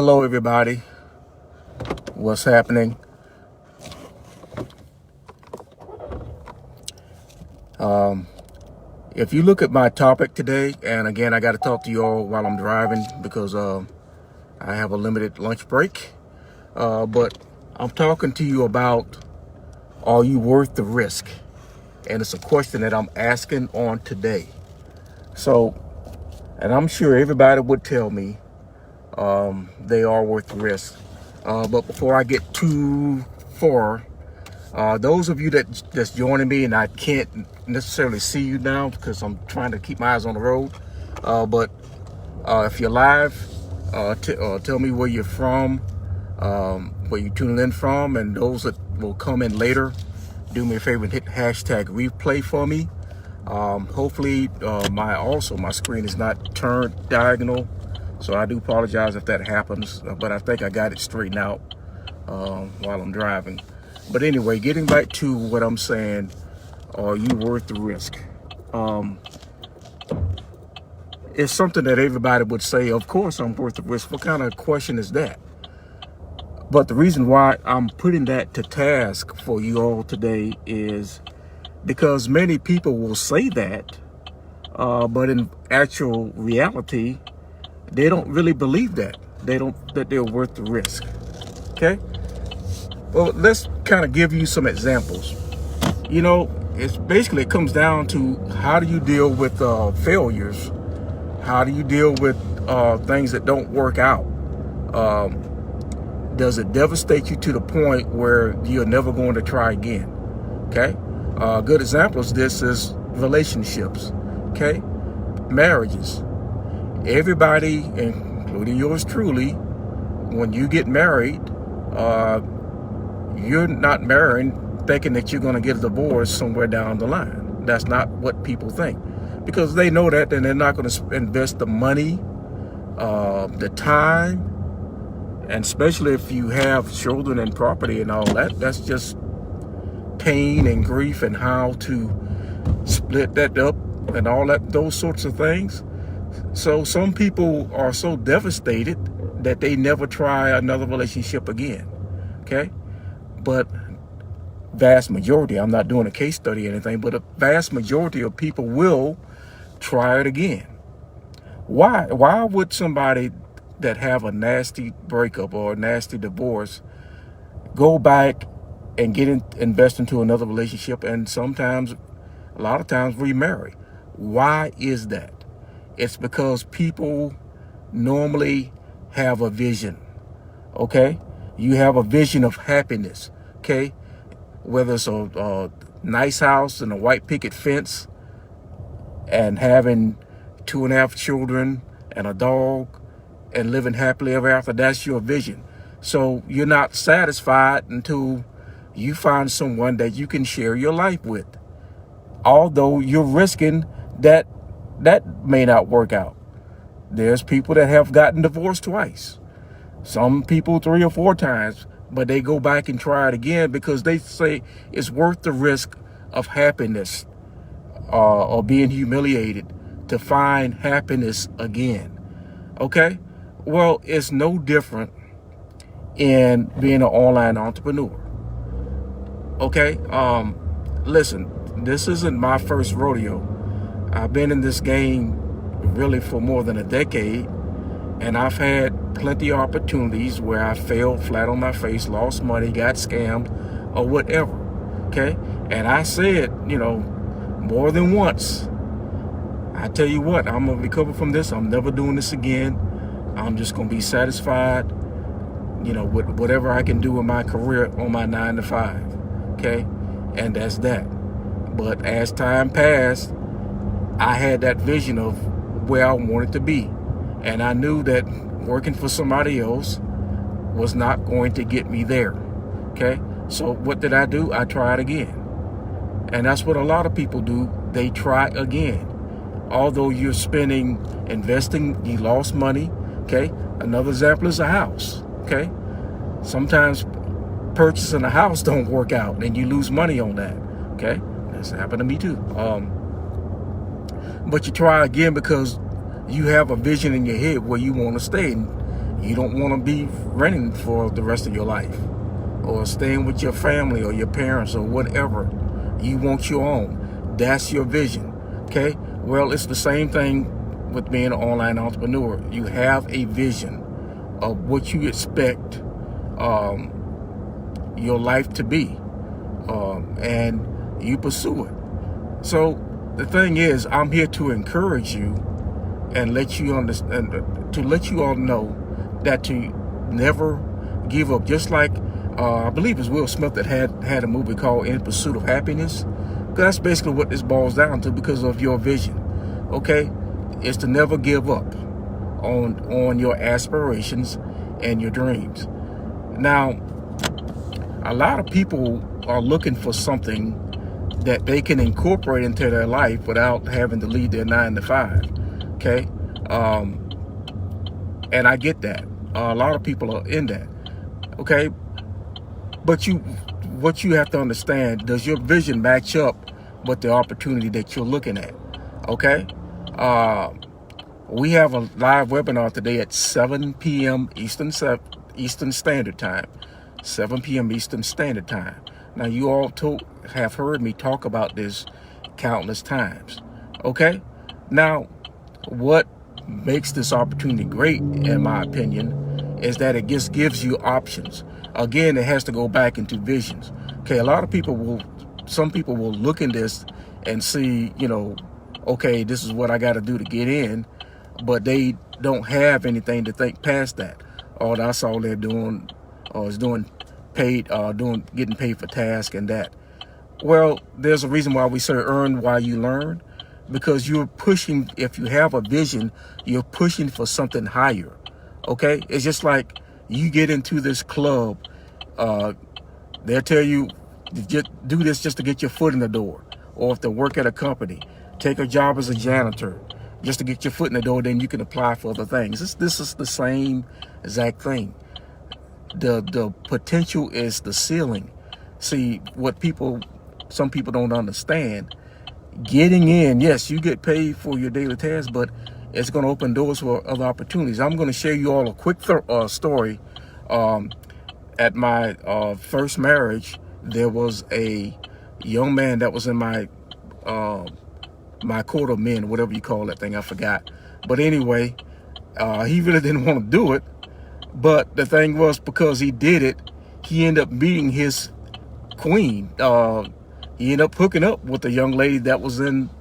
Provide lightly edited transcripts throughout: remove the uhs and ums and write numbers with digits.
Hello, everybody. What's happening? If you look at my topic today, and again, I got to talk to you all while I'm driving because I have a limited lunch break. But I'm talking to you about, are you worth the risk? And it's a question that I'm asking on today. So, and I'm sure everybody would tell me they are worth the risk. But before I get too far, those of you that's joining me, and I can't necessarily see you now because I'm trying to keep my eyes on the road. But if you're live, tell me where you're from, where you're tuning in from, and those that will come in later, do me a favor and hit hashtag replay for me. Hopefully, my screen is not turned diagonal, so I do apologize if that happens. But I think I got it straightened out while I'm driving. But anyway, getting back to what I'm saying, are you worth the risk? It's something that everybody would say, of course I'm worth the risk. What kind of question is that? But the reason why I'm putting that to task for you all today is because many people will say that, but in actual reality, they don't really believe that. That they're worth the risk. Okay? Well, let's kind of give you some examples. You know, it comes down to, how do you deal with failures? How do you deal with things that don't work out? Does it devastate you to the point where you're never going to try again? Okay? A good example of this is relationships. Okay? Marriages. Everybody, including yours truly, when you get married, you're not marrying thinking that you're going to get a divorce somewhere down the line. That's not what people think, because they know that, and they're not going to invest the money, the time, and especially if you have children and property and all that. That's just pain and grief and how to split that up and all that, those sorts of things. So some people are so devastated that they never try another relationship again. Okay? But vast majority, I'm not doing a case study or anything, but a vast majority of people will try it again. Why would somebody that have a nasty breakup or a nasty divorce go back and invest into another relationship, and sometimes, a lot of times, remarry? Why is that? It's because people normally have a vision. Okay? You have a vision of happiness. Okay? Whether it's a nice house and a white picket fence and having 2.5 children and a dog and living happily ever after, that's your vision. So you're not satisfied until you find someone that you can share your life with, although you're risking that may not work out. There's people that have gotten divorced twice, some people 3 or 4 times, but they go back and try it again because they say it's worth the risk of happiness or being humiliated to find happiness again. Okay? Well, it's no different in being an online entrepreneur. Okay? Listen, this isn't my first rodeo. I've been in this game really for more than a decade, and I've had plenty of opportunities where I failed flat on my face, lost money, got scammed, or whatever. Okay? And I said, more than once, I tell you what, I'm going to recover from this. I'm never doing this again. I'm just going to be satisfied, with whatever I can do in my career on my 9 to 5. Okay? And that's that. But as time passed, I had that vision of where I wanted to be. And I knew that working for somebody else was not going to get me there. Okay? So what did I do? I tried again. And that's what a lot of people do. They try again. Although you're investing, you lost money. Okay? Another example is a house. Okay? Sometimes purchasing a house don't work out and you lose money on that. Okay? That's happened to me too. But you try again because you have a vision in your head where you want to stay. And You don't want to be renting for the rest of your life, or staying with your family or your parents or whatever. You want your own. That's your vision. Okay? Well, it's the same thing with being an online entrepreneur. You have a vision of what you expect your life to be, and you pursue it. So the thing is, I'm here to encourage you and let you understand, to let you all know that to never give up. Just like I believe it's Will Smith that had a movie called In Pursuit of Happiness. That's basically what this boils down to, because of your vision. Okay, is to never give up on your aspirations and your dreams. Now, a lot of people are looking for something that they can incorporate into their life without having to leave their 9 to 5. Okay, and I get that. A lot of people are in that. Okay, but what you have to understand, does your vision match up with the opportunity that you're looking at? Okay, we have a live webinar today at 7 p.m. Eastern Standard Time. 7 p.m. Eastern Standard Time. Now, you all have heard me talk about this countless times. Okay? Now, what makes this opportunity great, in my opinion, is that it just gives you options. Again, it has to go back into visions. Okay, some people will look in this and see, okay, this is what I got to do to get in, but they don't have anything to think past that. Oh, that's all they're doing, or is getting paid for task and that. Well, there's a reason why we say earn while you learn, because you're pushing. If you have a vision, you're pushing for something higher. Okay, it's just like you get into this club. They'll tell you just do this just to get your foot in the door, or if they work at a company, take a job as a janitor just to get your foot in the door. Then you can apply for other things. This is the same exact thing. The potential is the ceiling. See, what some people don't understand, getting in, yes, you get paid for your daily tasks, but it's going to open doors for other opportunities. I'm going to share you all a quick story. At my first marriage, there was a young man that was in my court of men, whatever you call that thing, I forgot. But anyway, he really didn't want to do it. But the thing was, because he did it, he ended up meeting his queen. He ended up hooking up with a young lady that was in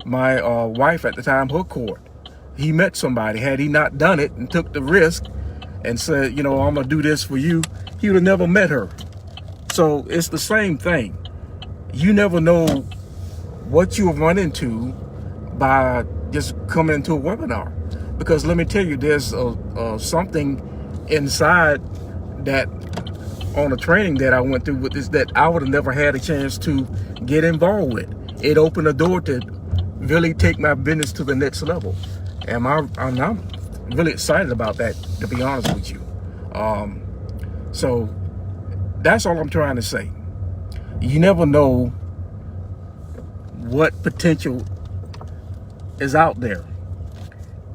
my wife at the time, her court. He met somebody. Had he not done it and took the risk and said, I'm going to do this for you, he would have never met her. So it's the same thing. You never know what you'll run into by just coming into a webinar. Because let me tell you, there's something inside that, on a training that I went through with this, that I would have never had a chance to get involved with. It opened a door to really take my business to the next level. And I'm really excited about that, to be honest with you. So that's all I'm trying to say. You never know what potential is out there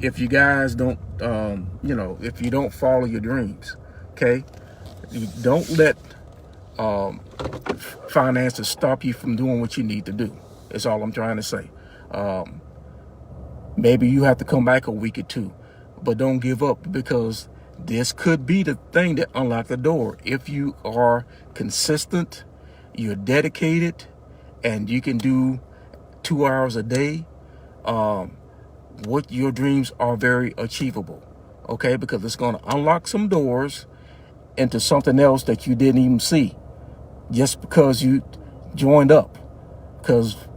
if you guys don't, if you don't follow your dreams. Okay, you don't let finances stop you from doing what you need to do. That's all I'm trying to say. Maybe you have to come back a week or two, but don't give up, because this could be the thing that unlock the door. If you are consistent, you're dedicated, and you can do 2 hours a day, what your dreams are very achievable. Okay, because it's going to unlock some doors into something else that you didn't even see, just because you joined up. Because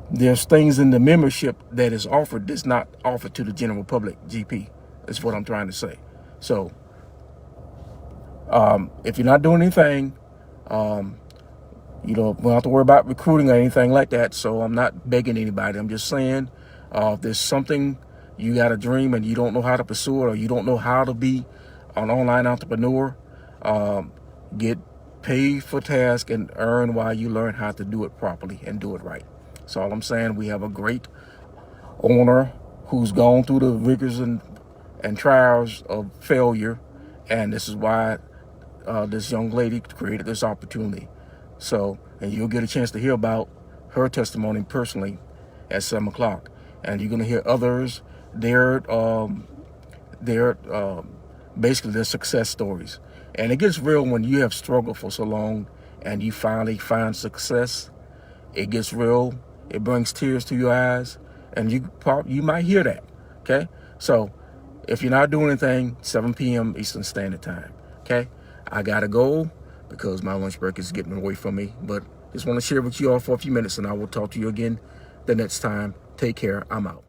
there's things in the membership that is offered that's not offered to the general public. GP, that's what I'm trying to say. So if you're not doing anything, you don't have to worry about recruiting or anything like that. So I'm not begging anybody. I'm just saying, if there's something you got a dream and you don't know how to pursue it, or you don't know how to be an online entrepreneur, get paid for task and earn while you learn how to do it properly and do it right. That's all I'm saying. We have a great owner who's gone through the rigors and trials of failure, And this is why this young lady created this opportunity. So, and you'll get a chance to hear about her testimony personally at 7 o'clock. And you're going to hear others, their basically their success stories. And it gets real when you have struggled for so long and you finally find success. It gets real. It brings tears to your eyes, and you might hear that. Okay, so if you're not doing anything, 7 p.m. Eastern Standard Time. Okay, I gotta go because my lunch break is getting away from me. But just want to share with you all for a few minutes, and I will talk to you again the next time. Take care. I'm out.